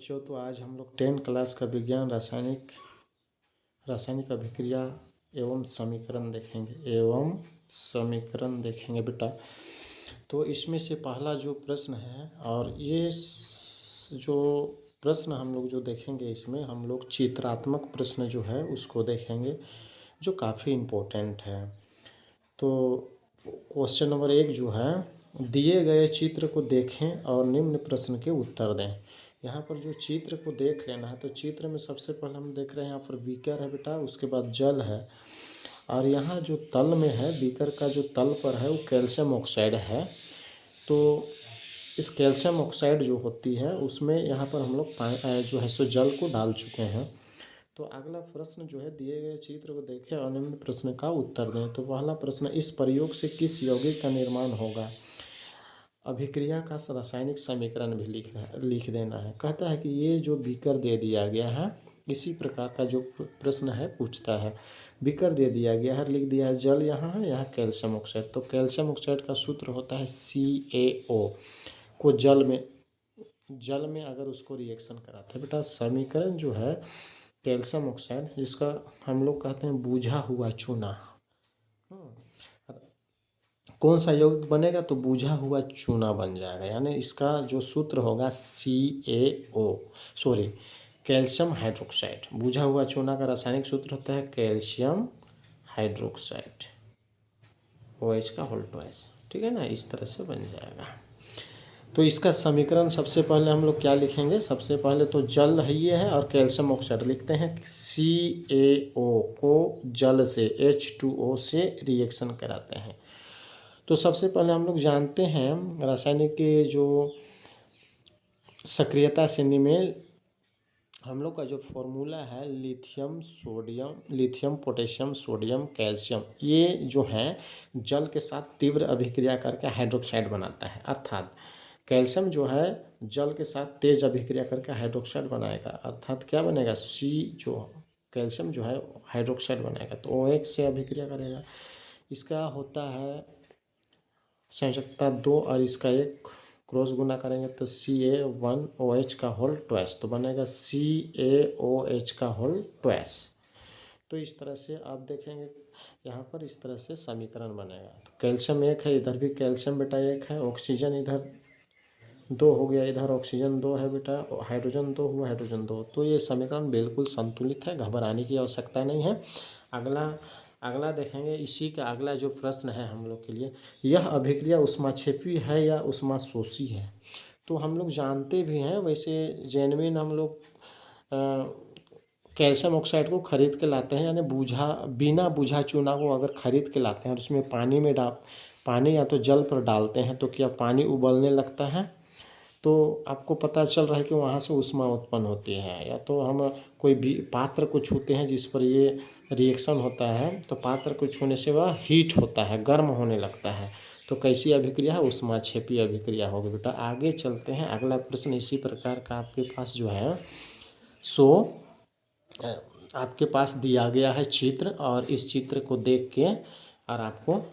बच्चों, तो आज हम लोग 10 क्लास का विज्ञान रासायनिक अभिक्रिया एवं समीकरण देखेंगे बेटा। तो इसमें से पहला जो प्रश्न है, और ये जो प्रश्न हम लोग जो देखेंगे, इसमें हम लोग चित्रात्मक प्रश्न जो है उसको देखेंगे, जो काफ़ी इम्पोर्टेंट है। तो क्वेश्चन नंबर 1 जो है, दिए गए चित्र को देखें और निम्न प्रश्न के उत्तर दें। यहाँ पर जो चित्र को देख लेना है, तो चित्र में सबसे पहले हम देख रहे हैं, यहाँ पर बीकर है बेटा, उसके बाद जल है, और यहाँ जो तल में है, बीकर का जो तल पर है वो कैल्शियम ऑक्साइड है। तो इस कैल्शियम ऑक्साइड जो होती है उसमें यहाँ पर हम लोग जो है सो जल को डाल चुके हैं। तो अगला प्रश्न जो है, दिए गए चित्र को देखें और निम्न प्रश्न का उत्तर दें। तो पहला प्रश्न, इस प्रयोग से किस यौगिक का निर्माण होगा? अभिक्रिया का रासायनिक समीकरण भी लिख देना है। कहता है कि ये जो बीकर दे दिया गया है, इसी प्रकार का जो प्रश्न है पूछता है। बीकर दे दिया गया है, लिख दिया है जल यहाँ है, यहाँ कैल्शियम ऑक्साइड। तो कैल्शियम ऑक्साइड का सूत्र होता है CaO को जल में अगर उसको रिएक्शन कराते हैं बेटा, समीकरण जो है कैल्शियम ऑक्साइड, जिसका हम लोग कहते हैं बूझा हुआ चूना। कौन सा यौगिक बनेगा? तो बूझा हुआ चूना बन जाएगा, यानी इसका जो सूत्र होगा कैल्शियम हाइड्रोक्साइड। बूझा हुआ चूना का रासायनिक सूत्र होता है कैल्शियम हाइड्रोक्साइड, OH का होल ट्वाइस। ठीक है ना, इस तरह से बन जाएगा। तो इसका समीकरण सबसे पहले हम लोग क्या लिखेंगे? सबसे पहले तो जल है ये है, और कैल्शियम ऑक्साइड लिखते हैं। CaO को जल से H2O से रिएक्शन कराते हैं। तो सबसे पहले हम लोग जानते हैं रासायनिक के जो सक्रियता श्रेणी में हम लोग का जो फॉर्मूला है, लिथियम पोटेशियम सोडियम कैल्शियम, ये जो है जल के साथ तीव्र अभिक्रिया करके हाइड्रोक्साइड बनाता है। अर्थात कैल्शियम जो है जल के साथ तेज अभिक्रिया करके हाइड्रोक्साइड बनाएगा, अर्थात क्या बनेगा? कैल्शियम जो है हाइड्रोक्साइड बनाएगा, तो OH से अभिक्रिया करेगा। इसका होता है संयोजकता 2, और इसका एक क्रॉस गुना करेंगे तो Ca1OH का होल ट्वाइस, तो बनेगा CaOH का होल ट्वाइस। तो इस तरह से आप देखेंगे यहाँ पर, इस तरह से समीकरण बनेगा। तो कैल्शियम 1 है, इधर भी कैल्शियम बेटा 1 है, ऑक्सीजन इधर 2 हो गया, इधर ऑक्सीजन 2 है बेटा, हाइड्रोजन 2 हुआ, हाइड्रोजन 2। तो ये समीकरण बिल्कुल संतुलित है, घबराने की आवश्यकता नहीं है। अगला देखेंगे, इसी का अगला जो प्रश्न है हम लोग के लिए, यह अभिक्रिया ऊष्माक्षेपी है या ऊष्माशोषी है? तो हम लोग जानते भी हैं, वैसे जेन्युइन हम लोग कैल्शियम ऑक्साइड को खरीद के लाते हैं, यानी बिना बूझा चूना को अगर खरीद के लाते हैं और उसमें पानी या तो जल पर डालते हैं, तो क्या पानी उबलने लगता है? तो आपको पता चल रहा है कि वहाँ से ऊष्मा उत्पन्न होती है। या तो हम कोई भी पात्र को छूते हैं जिस पर ये रिएक्शन होता है, तो पात्र को छूने से वह हीट होता है, गर्म होने लगता है। तो कैसी अभिक्रिया है? ऊष्माक्षेपी अभिक्रिया होगी बेटा। आगे चलते हैं, अगला प्रश्न इसी प्रकार का आपके पास जो है आपके पास दिया गया है चित्र, और इस चित्र को देख के और आपको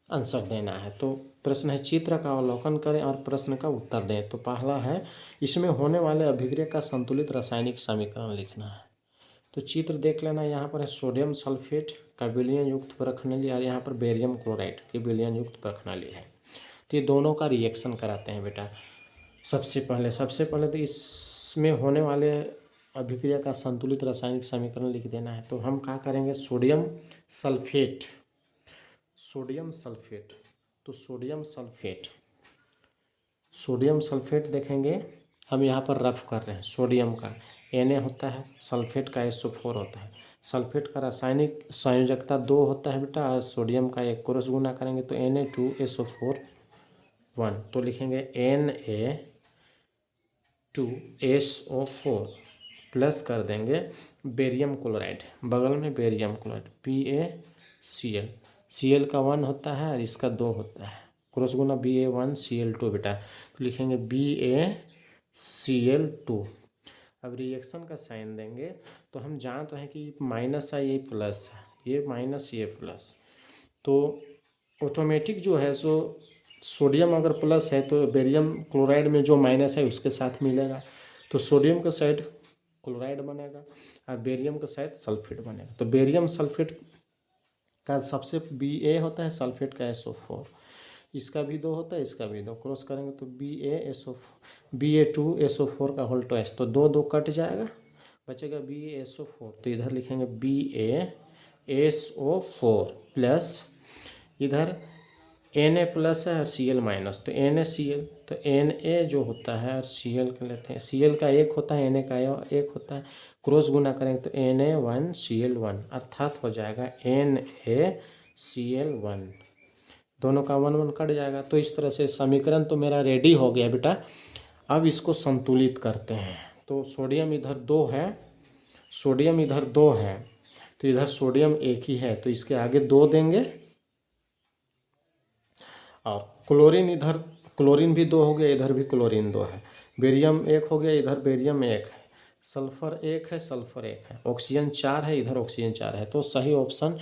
आंसर देना है। तो प्रश्न है, चित्र का अवलोकन करें और प्रश्न का उत्तर दें। तो पहला है, इसमें होने वाले अभिक्रिया का संतुलित रासायनिक समीकरण लिखना है। तो चित्र देख लेना, यहाँ पर है सोडियम सल्फेट का विलयन युक्त परखनली, और यहाँ पर बेरियम क्लोराइड की विलयन युक्त परखनली है। तो ये दोनों का रिएक्शन कराते हैं बेटा। सबसे पहले तो इसमें होने वाले अभिक्रिया का संतुलित रासायनिक समीकरण लिख देना है। तो हम क्या करेंगे? सोडियम सल्फेट, तो सोडियम सल्फेट देखेंगे, हम यहाँ पर रफ कर रहे हैं। सोडियम का Na होता है, सल्फेट का SO4 होता है। सल्फेट का रासायनिक संयोजकता 2 होता है बेटा, और सोडियम का एक क्रॉस गुना करेंगे तो Na2SO4 1, तो लिखेंगे Na2SO4 प्लस कर देंगे बेरियम क्लोराइड, बगल में बेरियम क्लोराइड BaCl, Cl का 1 होता है और इसका 2 होता है, क्रॉस गुना Ba1Cl2 बेटा, तो लिखेंगे BaCl2। अब रिएक्शन का साइन देंगे, तो हम जान रहे हैं कि माइनस है, ये प्लस है, ये माइनस ये प्लस, तो ऑटोमेटिक जो है सो सोडियम अगर प्लस है तो बेरियम क्लोराइड में जो माइनस है उसके साथ मिलेगा। तो सोडियम का साइड क्लोराइड बनेगा और बेरियम का साइड सल्फेट बनेगा। तो बेरियम सल्फेट का सबसे Ba होता है, सल्फेट का SO4, इसका भी 2 होता है, इसका भी 2, क्रॉस करेंगे तो Ba2SO4 का होल ट्वाइस, तो 2 2 कट जाएगा, बचेगा BaSO4। तो इधर लिखेंगे BaSO4 प्लस इधर Na प्लस है और Cl माइनस, तो NaCl, तो Na जो होता है और Cl कर लेते हैं, Cl का 1 होता है, Na का 1 होता है, क्रॉस गुना करेंगे तो Na1Cl1 अर्थात हो जाएगा NaCl1, दोनों का 1 1 कट जाएगा। तो इस तरह से समीकरण तो मेरा रेडी हो गया बेटा। अब इसको संतुलित करते हैं। तो सोडियम इधर 2 है, सोडियम इधर 2 है, तो इधर सोडियम 1 ही है, तो इसके आगे 2 देंगे, और क्लोरीन इधर, क्लोरीन भी 2 हो गया, इधर भी क्लोरीन 2 है, बेरियम 1 हो गया, इधर बेरियम 1 है, सल्फर 1 है, सल्फर 1 है, ऑक्सीजन 4 है, इधर ऑक्सीजन 4 है। तो सही ऑप्शन